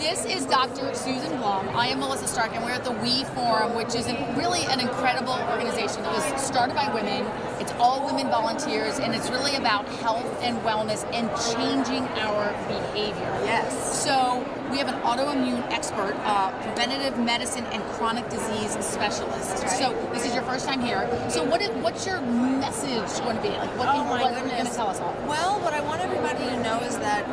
this is Dr. Susan Blum. I am Melissa Stark, and we're at the We Forum, which is really an incredible organization. It was started by women. It's all women volunteers, and it's really about health and wellness and changing our behavior. Yes. So we have an autoimmune expert, preventative medicine and chronic disease specialist. Right. So this is your first time here. So what's your message going to be? Like, what are you going to tell us all? Well, what I want everybody to know is that,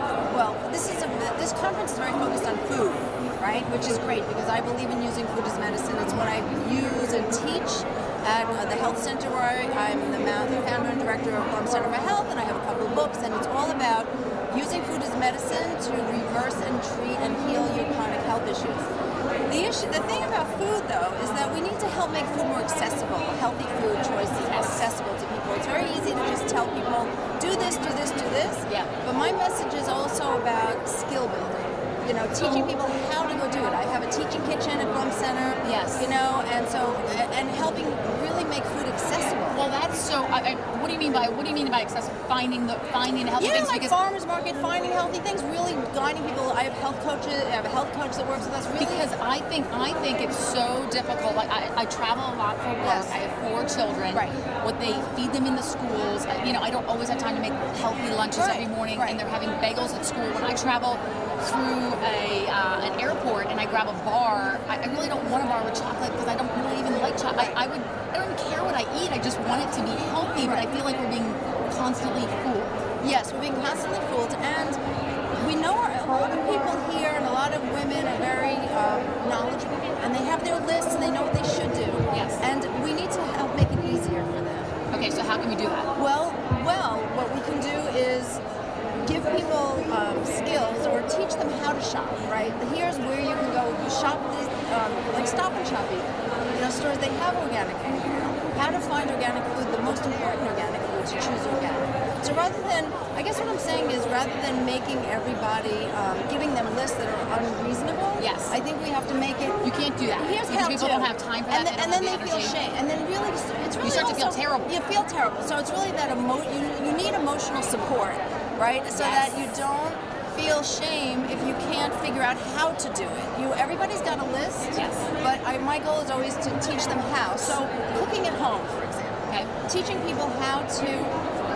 this conference is very focused on food, right? Which is great because I believe in using food as medicine. It's what I use and teach at the health center where I'm the founder and director of Blum Center for Health, and I have a couple of books, and it's all about using food as medicine to reverse and treat and heal your chronic health issues. The thing about food, though, is that we need to help make food more accessible, healthy food choices more accessible to people. It's very easy to just tell people, do this, do this, do this. Yeah. But my message is also about skill building. You know, teaching people how to go do it. I have a teaching kitchen at Blum Center. Yes. You know, and helping really make food accessible. Well, that's so. What do you mean by accessible? Finding healthy things. Like farmers market, finding healthy things, really guiding people. I have health coaches. I have a health coach that works with us. Really, because I think it's so difficult. Like I travel a lot for work. Yes. I have 4 children. Right. What they feed them in the schools. I don't always have time to make healthy lunches every morning, and they're having bagels at school. When I travel through an airport and I grab a bar, I really don't want a bar with chocolate because I don't really even like chocolate. I don't even care what I eat. I just want it to be healthy, but I feel like we're being constantly fooled. Yes, we're being constantly fooled, and we know a lot of people here and a lot of women are very knowledgeable, and they have their lists and they know what they should do. Yes. And we need to help make it easier for them. Okay, so how can we do that? Well, what we can do is give people skills or teach them how to shop, right? Here's where you can go. You shop these, like Stop and Shop even. Stores, they have organic food. How to find organic food, the most important organic foods, you choose organic. So rather than, I guess what I'm saying is rather than making everybody, giving them lists that are unreasonable, yes, I think we have to make it. You can't do that. Here's because how people don't have time for that. And then they feel shame. And then really, it's really you start to feel terrible. You feel terrible. So it's really that you need emotional support, right? So that you don't feel shame if you can't figure out how to do it. Everybody's got a list, yes, but my goal is always to teach them how. So cooking at home, for example, teaching people how to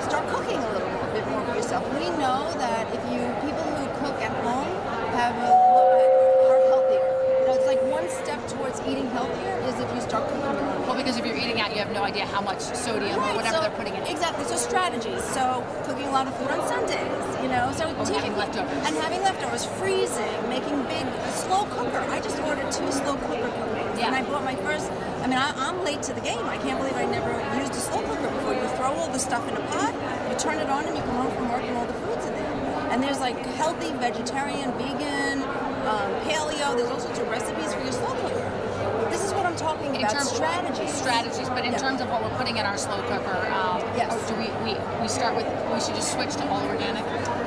start cooking a bit more for yourself. We know that people who cook at home are healthier. It's like one step towards eating healthier is if you start cooking your own. Well, because if you're eating out, you have no idea how much sodium or whatever they're putting in it. Exactly. So strategies. So cooking a lot of food on Sundays. So having leftovers. And having leftovers, freezing, making slow cooker. I just ordered 2 slow cooker cookings. Yeah. And I bought my first. I'm late to the game. I can't believe I never used a slow cooker before. You throw all the stuff in a pot, you turn it on, and you come home from work and all the food's in there. And there's like healthy, vegetarian, vegan, paleo. There's all sorts of recipes for your slow cooker. This is what I'm talking about. Strategies. But in terms of what we're putting in our slow cooker, do we start with? We should just switch to all organic.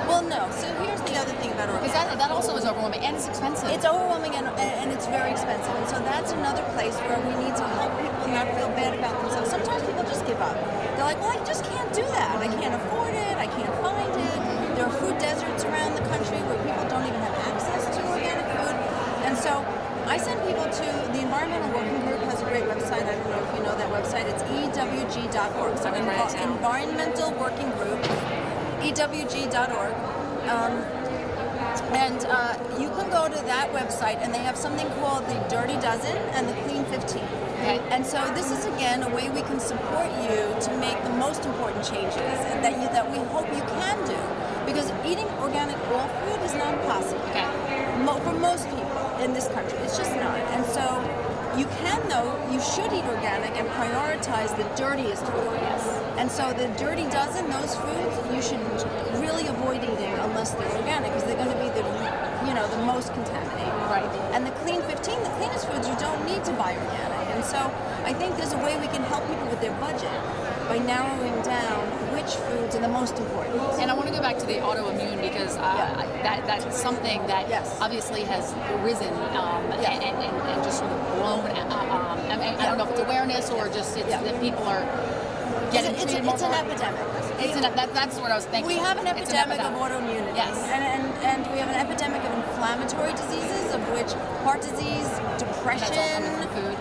Well, no. So here's the other thing about organic. Because that also is overwhelming and it's expensive. It's overwhelming and it's very expensive. And so that's another place where we need to help people not feel bad about themselves. Sometimes people just give up. They're like, well, I just can't do that. I can't afford it. I can't find it. There are food deserts around the country where people don't even have access to organic food. And so I send people to the Environmental Working Group has a great website. I don't know if you know that website. It's ewg.org. So Environmental Working Group, ewg.org. You can go to that website, and they have something called the Dirty Dozen and the Clean 15. Okay. And so this is, again, a way we can support you to make the most important changes that we hope you can do. Because eating organic raw food is not possible for most people in this country. It's just not. And so you can, though, you should eat organic and prioritize the dirtiest food. Yes. And so the Dirty Dozen, those foods, you should really avoid eating unless they're organic because they're going to be the most contaminated. Right. And the Clean 15, the cleanest foods, you don't need to buy organic. And so I think there's a way we can help people with their budget by narrowing down which foods are the most important. And I want to go back to the autoimmune because that's something that obviously has risen and just sort of blown. I don't know if it's awareness or just that people are getting treated more. It's an epidemic. That's what I was thinking. We have an epidemic of autoimmunity. Yes. And we have an epidemic of inflammatory diseases. which heart disease, depression,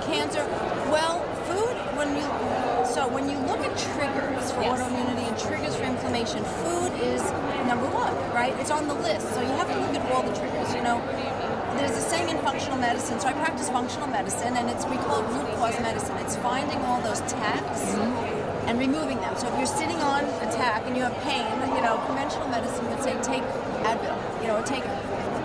cancer. Well, food, when you look at triggers for autoimmunity and triggers for inflammation, food is number one, right? It's on the list. So you have to look at all the triggers. There's a saying in functional medicine, so I practice functional medicine, and we call it root cause medicine. It's finding all those tacks and removing them. So if you're sitting on a tack and you have pain, conventional medicine would say take Advil, or take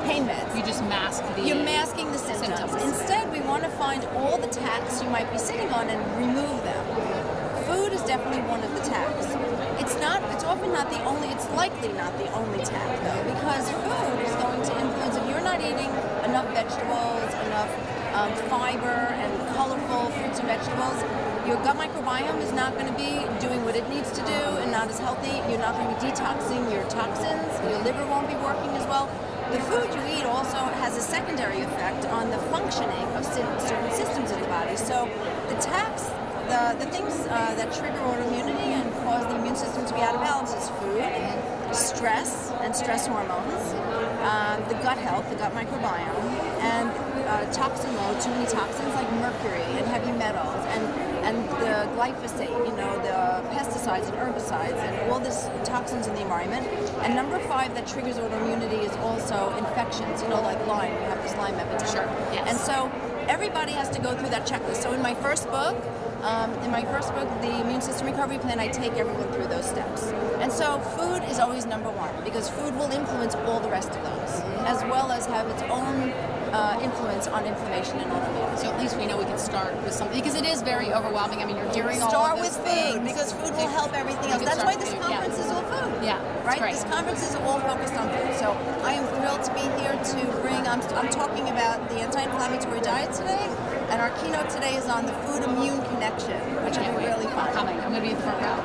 pain meds. You just mask You're masking the symptoms. Instead, we want to find all the tacks you might be sitting on and remove them. Food is definitely one of the tacks. It's often not the only, it's likely not the only tack though, because food is going to influence, if you're not eating enough vegetables, enough fiber and colorful fruits and vegetables, your gut microbiome is not going to be doing what it needs to do and not as healthy. You're not going to be detoxing your toxins. Your liver won't be working as well. The food you eat also has a secondary effect on the functioning of certain systems in the body. So the tacks, the things that trigger autoimmunity and cause the immune system to be out of balance is food, stress and stress hormones, the gut health, the gut microbiome, and toxin load, too many toxins like mercury and heavy metals, and the glyphosate, the pesticides and herbicides, and all these toxins in the environment. And number 5 that triggers autoimmunity is also infections, like Lyme. We have this Lyme epidemic. Sure. Yes. And so everybody has to go through that checklist. So in my first book, The Immune System Recovery Plan, I take everyone through those steps. And so food is always number 1, because food will influence all the rest of those, as well as have its own influence on inflammation and autoimmunity. So at least we know we can start with something, because it is very overwhelming. I mean, you're hearing all Start of with those food, things. because food will help everything else. That's why this conference is all food. Yeah, right. Great. This conference is all focused on food. So I am thrilled to be here to bring. I'm talking about the anti-inflammatory diet today, and our keynote today is on the food-immune connection, which will be really fun. I'm going to be in the front row.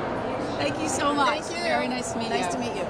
Thank you so much. Thank you. Very nice to meet you. Nice to meet you.